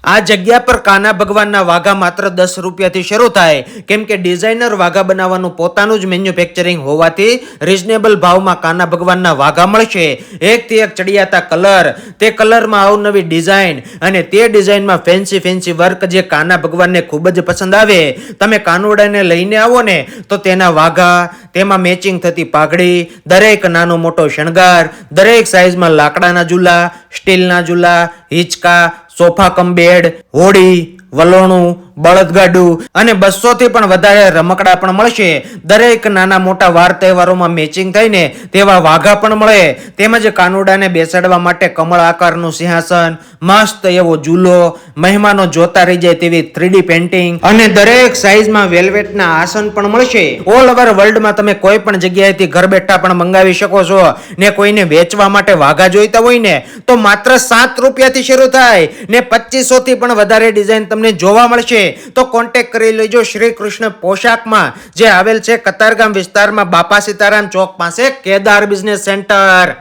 આ જગ્યા પર કાના ભગવાનના વાઘા માત્ર 10 રૂપિયાથી શરૂ થાય, કેમ કે ડિઝાઇનર વાઘા બનાવવાનું પોતાનું જ મેન્યુફેક્ચરિંગ હોવાથી રીઝનેબલ ભાવમાં કાના ભગવાનના વાઘા મળશે. એકથી એક ચડિયાતા કલર, તે કલરમાં અવનવી ડિઝાઇન અને તે ડિઝાઇનમાં ફેન્સી વર્ક જે કાના ભગવાનને ખૂબ જ પસંદ આવે. તમે કાનુડાને લઈને આવો ને તો તેના વાઘા, તેમાં મેચિંગ થતી પાઘડી, દરેક નાનો મોટો શણગાર, દરેક સાઈઝમાં લાકડાના ઝૂલા, સ્ટીલના ઝૂલા, હિંચકા, સોફા કમ બેડ, હોડી, વલોણું, બળદગાડું અને 200 થી પણ વધારે રમકડા પણ મળશે. દરેક નાના મોટા વાર તહેવારોમાં મેચિંગ થઈને તેવા વાઘા પણ મળે. તેમજ કાનુડાને બેસાડવા માટે કમળ આકારનું સિંહાસન, મસ્ત એવો ઝૂલો, મહેમાનો જોતા રહી જાય તેવી 3D પેન્ટિંગ અને દરેક સાઈઝમાં વેલ્વેટના આસન પણ મળશે. ઓલ ઓવર વર્લ્ડમાં તમે કોઈ પણ જગ્યાએથી ઘર બેઠા પણ મંગાવી શકો છો. ને કોઈને વેચવા માટે વાઘા જોઈતા હોય ને તો માત્ર 7 રૂપિયાથી શરૂ થાય ને 2500 થી પણ વધારે ડિઝાઇન તમને જોવા મળશે. તો કોન્ટેક્ટ કરી લેજો શ્રી કૃષ્ણ પોશાકમાં, જે આવેલ છે કતારગામ વિસ્તારમાં બાપા સીતારામ ચોક પાસે, કેદાર બિઝનેસ સેન્ટર.